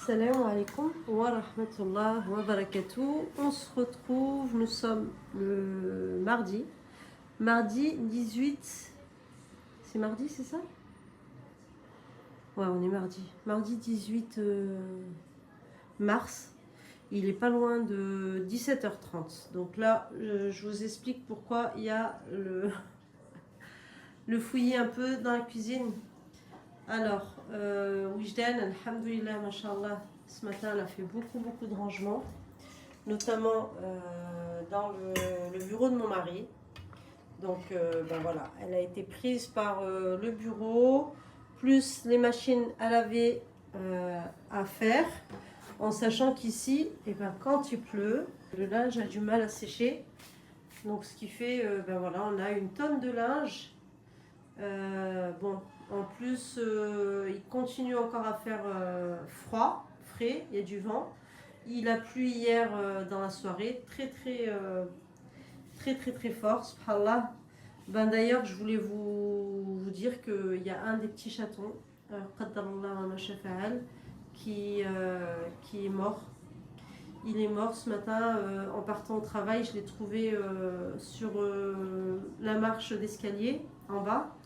Assalamu alaikum wa rahmatullah wa barakatuh. On se retrouve, nous sommes le mardi 18. C'est mardi, c'est ça? Ouais, on est mardi 18 mars. Il est pas loin de 17h30. Donc là, je vous explique pourquoi il y a le fouillis un peu dans la cuisine. Alors, Wijdan, alhamdoulilah, mashallah, ce matin, elle a fait beaucoup de rangements, notamment dans le bureau de mon mari. Donc, ben voilà, elle a été prise par le bureau, plus les machines à laver à faire, en sachant qu'ici, eh ben, quand il pleut, le linge a du mal à sécher. Donc, ce qui fait, ben voilà, on a une tonne de linge. Bon, en plus, il continue encore à faire frais, il y a du vent. Il a plu hier dans la soirée, très fort, subhanallah. Ben, d'ailleurs, je voulais vous dire qu'il y a un des petits chatons, qaddarallah wa ma shafa'al, qui est mort. Il est mort ce matin en partant au travail. Je l'ai trouvé sur la marche d'escalier en bas,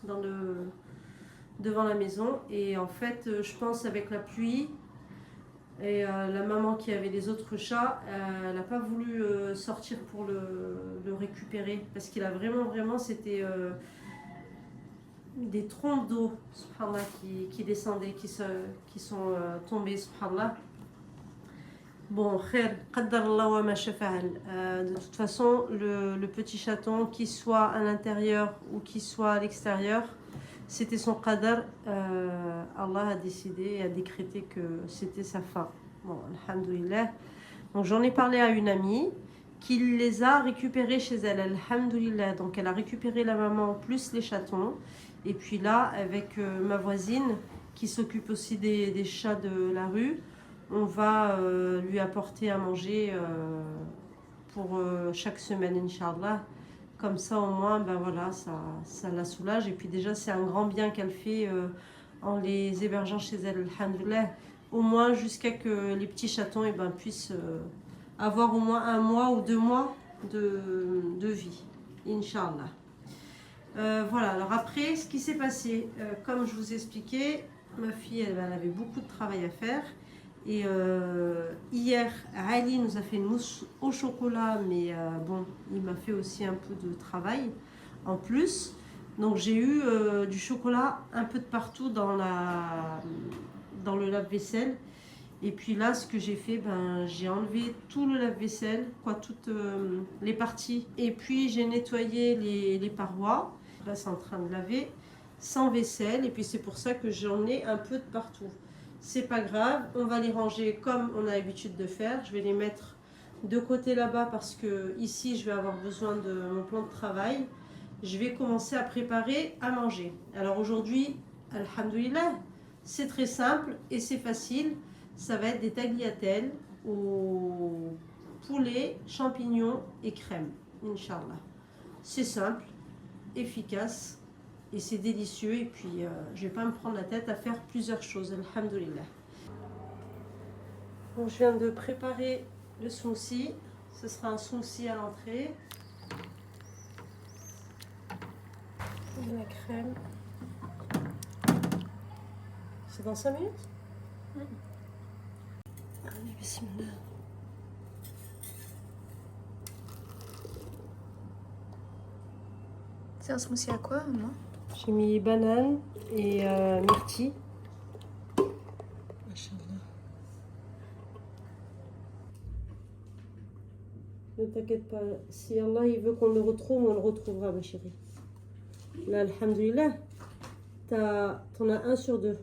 devant la maison. Et en fait, je pense avec la pluie et la maman qui avait les autres chats, elle n'a pas voulu sortir pour le récupérer parce qu'il a vraiment, c'était des troncs d'eau, subhanallah, qui descendaient, qui sont tombés, subhanallah. Bon, khair, qaddarallah wa ma shafa'al. De toute façon, le petit chaton, qu'il soit à l'intérieur ou qu'il soit à l'extérieur, c'était son qadar. Allah a décidé et a décrété que c'était sa fin. Bon, alhamdoulilah. Donc j'en ai parlé à une amie qui les a récupérés chez elle, alhamdoulilah. Donc elle a récupéré la maman plus les chatons. Et puis là, avec ma voisine qui s'occupe aussi des chats de la rue, on va lui apporter à manger pour chaque semaine, Inch'Allah. Comme ça, au moins, ben voilà, ça la soulage. Et puis déjà, c'est un grand bien qu'elle fait en les hébergeant chez elle, alhamdoulilah. Au moins, jusqu'à que les petits chatons ben, puissent avoir au moins 1 mois ou 2 mois de vie, Inch'Allah. Voilà, alors après, ce qui s'est passé, comme je vous ai expliqué, ma fille, elle avait beaucoup de travail à faire. Et hier, Ali nous a fait une mousse au chocolat, mais bon, il m'a fait aussi un peu de travail en plus. Donc j'ai eu du chocolat un peu de partout dans le lave-vaisselle. Et puis là, ce que j'ai fait, ben, j'ai enlevé tout le lave-vaisselle, toutes les parties. Et puis j'ai nettoyé les parois. Là, c'est en train de laver sans vaisselle. Et puis c'est pour ça que j'en ai un peu de partout. C'est pas grave, on va les ranger comme on a l'habitude de faire. Je vais les mettre de côté là-bas parce que ici je vais avoir besoin de mon plan de travail. Je vais commencer à préparer à manger. Alors aujourd'hui, alhamdoulilah, c'est très simple et c'est facile. Ça va être des tagliatelles au poulet, champignons et crème, Inch'Allah. C'est simple, efficace. Et c'est délicieux et puis je vais pas me prendre la tête à faire plusieurs choses, alhamdoulilah. Donc je viens de préparer le smoothie. Ce sera un smoothie à l'entrée. De la crème. C'est dans 5 minutes? Allez, bismillah. C'est un smoothie à quoi, non? J'ai mis banane et myrtille. Machallah. Ne t'inquiète pas, si Allah il veut qu'on le retrouve, on le retrouvera, ma chérie. Là, alhamdoulilah, t'en as 1 sur 2.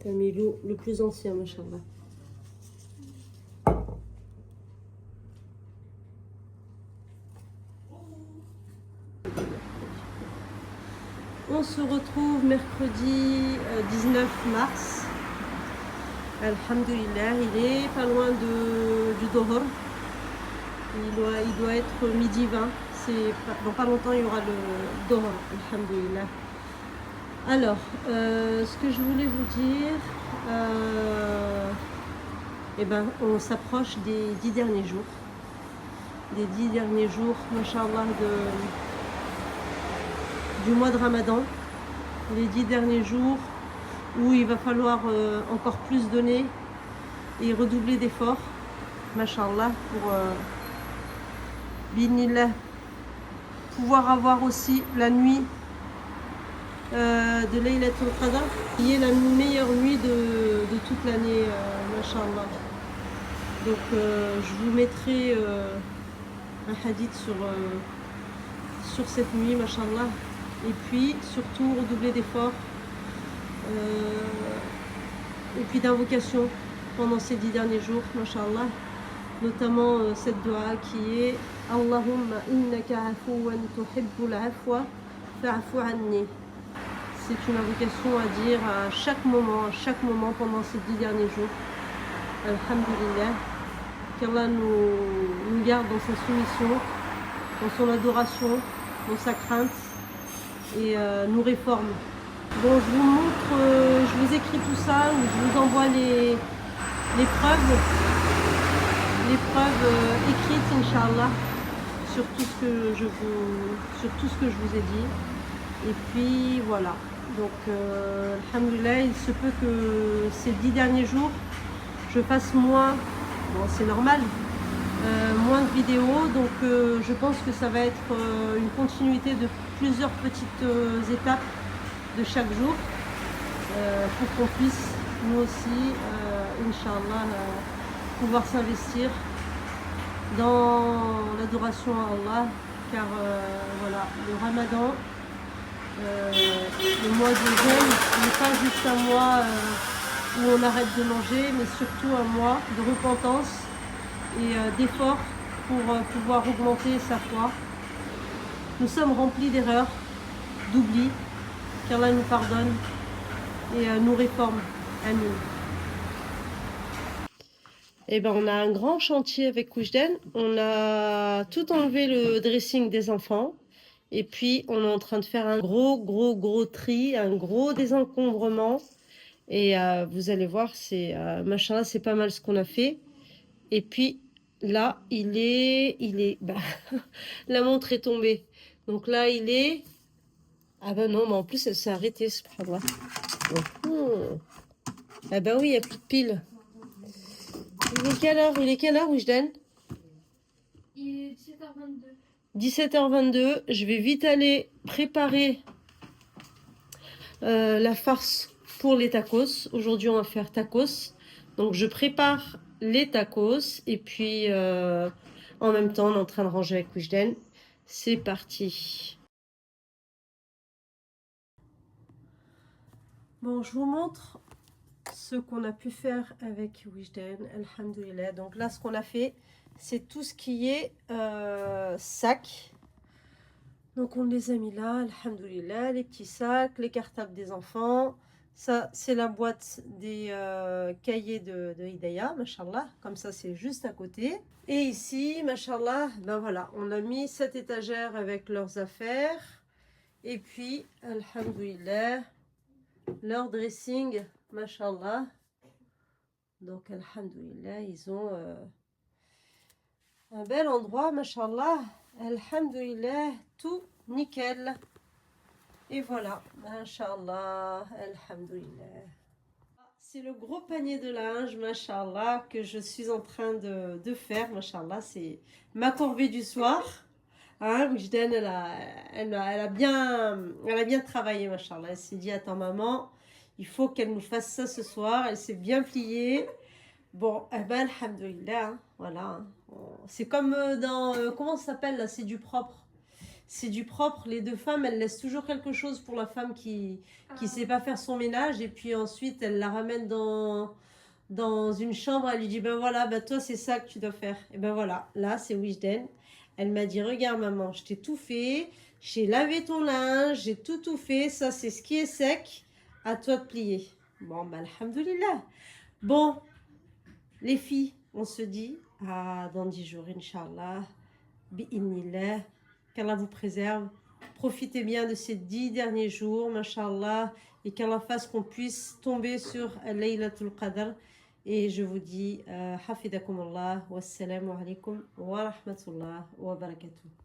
T'as mis le plus ancien, machallah. On se retrouve mercredi 19 mars. Alhamdulillah, il est pas loin du Dohor. Il doit être midi 20. Dans pas longtemps, il y aura le Dohor. Alhamdulillah. Alors, ce que je voulais vous dire, eh ben, on s'approche des 10 derniers jours. Des 10 derniers jours, Masha'Allah, du mois de Ramadan. Les 10 derniers jours où il va falloir encore plus donner et redoubler d'efforts, Masha'Allah, pour Binillah, pouvoir avoir aussi la nuit de Laylatul Qadr, qui est la meilleure nuit de toute l'année, Masha'Allah. Donc je vous mettrai un hadith sur cette nuit, Masha'Allah. Et puis surtout redoubler d'efforts et puis d'invocation pendant ces 10 derniers jours, Masha'Allah. Notamment cette dua qui est Allahumma innaka afouwan tuhibbul afwa fa'fu anni. C'est une invocation à dire à chaque moment pendant ces 10 derniers jours. Alhamdulillah. Qu'Allah nous garde dans sa soumission, dans son adoration, dans sa crainte et nous réforme. Bon, je vous montre, je vous écris tout ça, ou je vous envoie les preuves écrites, Inch'Allah, sur tout ce que je vous ai dit. Et puis voilà. Donc, alhamdoulilah, il se peut que ces 10 derniers jours, je fasse moins, bon c'est normal, moins de vidéos. Donc, je pense que ça va être une continuité de plusieurs petites étapes de chaque jour, pour qu'on puisse, nous aussi, Inch'Allah, pouvoir s'investir dans l'adoration à Allah, car voilà, le Ramadan, le mois de jeûne n'est pas juste un mois où on arrête de manger, mais surtout un mois de repentance et d'efforts pour pouvoir augmenter sa foi. Nous sommes remplis d'erreurs, d'oubli, qu'Allah nous pardonne et nous réforme. Amen. Eh ben, on a un grand chantier avec Oujden. On a tout enlevé le dressing des enfants. Et puis, on est en train de faire un gros tri, un gros désencombrement. Et vous allez voir, c'est machin, c'est pas mal ce qu'on a fait. Et puis, là, il est, bah, la montre est tombée. Donc là, il est, ah ben non, mais en plus, elle s'est arrêtée, subhanallah. Ah ben oui, il n'y a plus de piles. Il est quelle heure, Oujden? Il est 17h22. 17h22, je vais vite aller préparer la farce pour les tacos. Aujourd'hui, on va faire tacos. Donc, je prépare les tacos et puis en même temps, on est en train de ranger avec Oujden. C'est parti. Bon, je vous montre ce qu'on a pu faire avec Oujden, alhamdoulilah. Donc là, ce qu'on a fait, c'est tout ce qui est sac. Donc on les a mis là, alhamdoulilah, les petits sacs, les cartables des enfants. Ça, c'est la boîte des cahiers de Hidayah, mashallah. Comme ça, c'est juste à côté. Et ici, mashallah, ben voilà, on a mis cette étagère avec leurs affaires. Et puis, alhamdoulilah, leur dressing, mashallah. Donc, alhamdoulilah, ils ont un bel endroit, mashallah. Alhamdoulilah, tout nickel. Et voilà, mashallah, alhamdoulilah. C'est le gros panier de linge, mashallah, que je suis en train de faire, mashallah. C'est ma corvée du soir. Hein, Oujden, elle a bien travaillé, mashallah. Elle s'est dit, attends maman, il faut qu'elle nous fasse ça ce soir. Elle s'est bien pliée. Bon, eh ben, alhamdoulilah, hein, voilà. Hein. C'est comme dans, comment ça s'appelle là, c'est du propre. C'est du propre, les deux femmes, elles laissent toujours quelque chose pour la femme qui sait pas faire son ménage. Et puis ensuite, elle la ramène dans une chambre. Elle lui dit, ben voilà, ben toi, c'est ça que tu dois faire. Et ben voilà, là, c'est Oujden. Elle m'a dit, regarde maman, je t'ai tout fait. J'ai lavé ton linge, j'ai tout fait. Ça, c'est ce qui est sec. À toi de plier. Bon, ben alhamdoulilah. Bon, les filles, on se dit dans 10 jours, Inch'Allah, bi'inillah, qu'Allah vous préserve, Profitez bien de ces 10 derniers jours, mashallah, et qu'Allah fasse qu'on puisse tomber sur Laylatul Qadr. Et je vous dis, hafidakum Allah, wassalamu alaikum wa rahmatullah wa barakatuh.